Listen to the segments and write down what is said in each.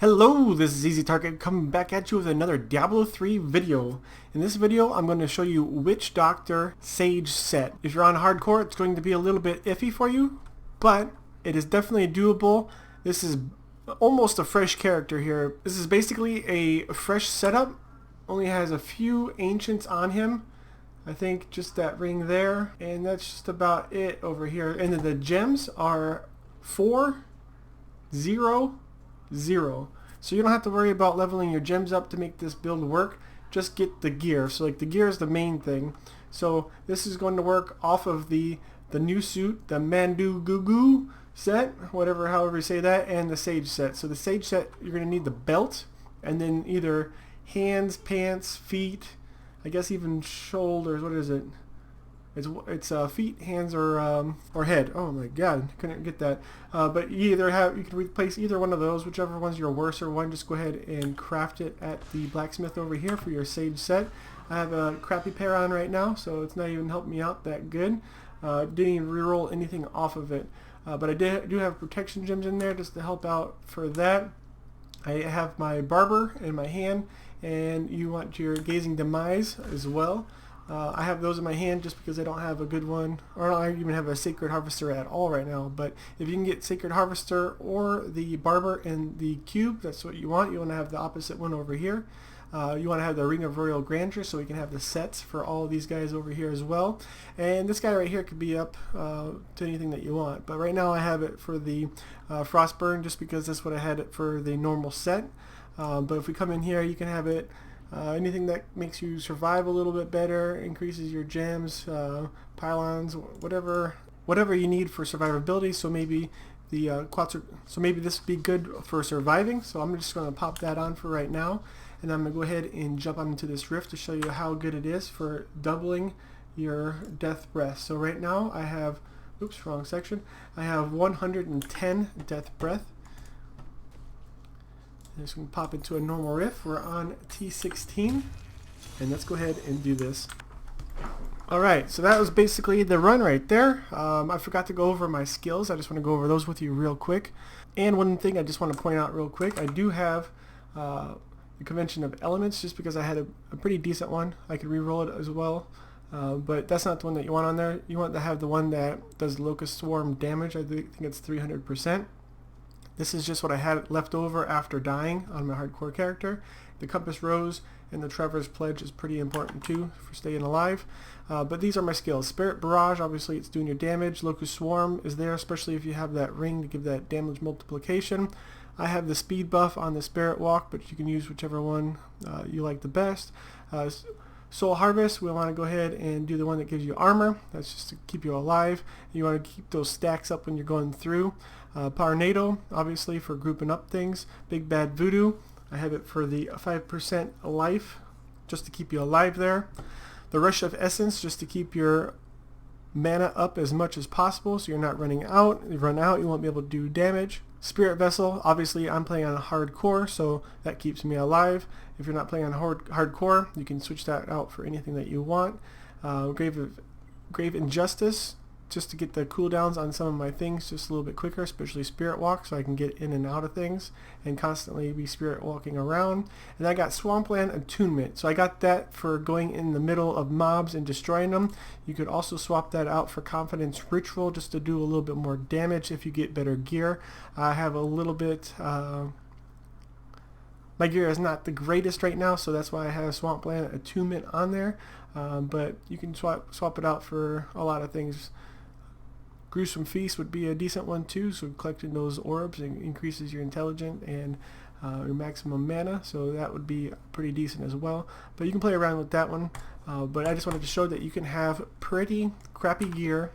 Hello, this is Eazytarget coming back at you with another Diablo 3 video. In this video, I'm going to show you Witch Doctor Sage set. If you're on hardcore, it's going to be a little bit iffy for you, but it is definitely doable. This is almost a fresh character here. This is basically a fresh setup. Only has a few ancients on him. I think just that ring there, and that's just about it over here. And then the gems are 4, 0, 0. So you don't have to worry about leveling your gems up to make this build work. Just get the gear. So like the gear is the main thing. So this is going to work off of the new suit, the Mundunugu set, however you say that, and the Sage set. So the Sage set, you're going to need the belt, and then either hands, pants, feet, I guess even shoulders. What is it? It's feet, hands, or head. Oh my god, couldn't get that. But you can replace either one of those, whichever one's your worser one. Just go ahead and craft it at the blacksmith over here for your Sage set. I have a crappy pair on right now, so it's not even helping me out that good. Didn't even reroll anything off of it. But I do have protection gems in there just to help out for that. I have my barber in my hand, and you want your gazing demise as well. I have those in my hand just because I don't have a good one, or I don't even have a Sacred Harvester at all right now. But if you can get Sacred Harvester or the Barber and the Cube, that's what you want. You want to have the opposite one over here. You want to have the Ring of Royal Grandeur so we can have the sets for all of these guys over here as well. And this guy right here could be up to anything that you want. But right now I have it for the Frostburn just because that's what I had it for the normal set. But if we come in here, you can have it anything that makes you survive a little bit better, increases your gems, pylons, whatever you need for survivability. So maybe the maybe this would be good for surviving. So I'm just going to pop that on for right now, and I'm going to go ahead and jump onto this rift to show you how good it is for doubling your Death Breath. So right now I have, oops, wrong section. I have 110 Death Breath. Just going to pop into a normal rift. We're on T16, and let's go ahead and do this. Alright, so that was basically the run right there. I forgot to go over my skills. I just want to go over those with you real quick. And one thing I just want to point out real quick, I do have the Convention of Elements just because I had a pretty decent one. I could re-roll it as well. But that's not the one that you want on there. You want to have the one that does Locust Swarm damage. I think it's 300%. This is just what I had left over after dying on my hardcore character. The Compass Rose and the Trevor's Pledge is pretty important too for staying alive. But these are my skills. Spirit Barrage, obviously it's doing your damage. Locust Swarm is there, especially if you have that ring to give that damage multiplication. I have the speed buff on the Spirit Walk, but you can use whichever one you like the best. Soul Harvest, we want to go ahead and do the one that gives you armor. That's just to keep you alive. You want to keep those stacks up when you're going through. Parnado, obviously for grouping up things. Big Bad Voodoo, I have it for the 5% life, just to keep you alive there. The Rush of Essence, just to keep your mana up as much as possible so you're not running out. If you run out, you won't be able to do damage. Spirit Vessel, obviously I'm playing on hardcore, so that keeps me alive. If you're not playing on hardcore, you can switch that out for anything that you want. Grave Injustice, just to get the cooldowns on some of my things just a little bit quicker, especially Spirit Walk, so I can get in and out of things and constantly be Spirit Walking around. And I got Swampland Attunement, so I got that for going in the middle of mobs and destroying them. You could also swap that out for Confidence Ritual just to do a little bit more damage if you get better gear. I have a little bit... my gear is not the greatest right now, so that's why I have Swampland Attunement on there. But you can swap it out for a lot of things. Gruesome Feast would be a decent one too, so collecting those orbs increases your intelligence and your maximum mana, so that would be pretty decent as well. But you can play around with that one. But I just wanted to show that you can have pretty crappy gear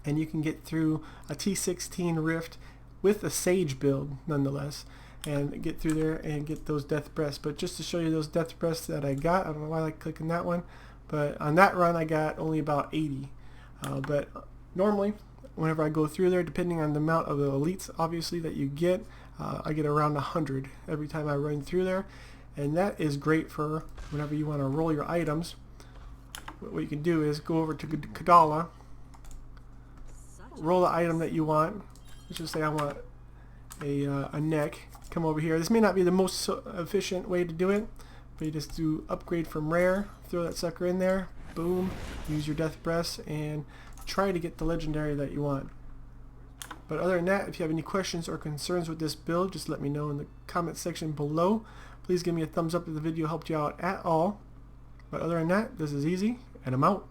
and you can get through a T16 rift with a Sage build nonetheless, and get through there and get those Death Breaths. But just to show you those Death Breaths that I got, I don't know why I like clicking that one, but on that run I got only about 80. But normally whenever I go through there, depending on the amount of the elites obviously that you get, I get around 100 every time I run through there, and that is great for whenever you want to roll your items. What you can do is go over to Kadala, roll the item that you want. Let's just say I want a neck, come over here. This may not be the most efficient way to do it, but you just do upgrade from rare, throw that sucker in there, boom, use your death breaths, and try to get the legendary that you want. But other than that, if you have any questions or concerns with this build, just let me know in the comment section below. Please give me a thumbs up if the video helped you out at all. But other than that, this is Eazy, and I'm out.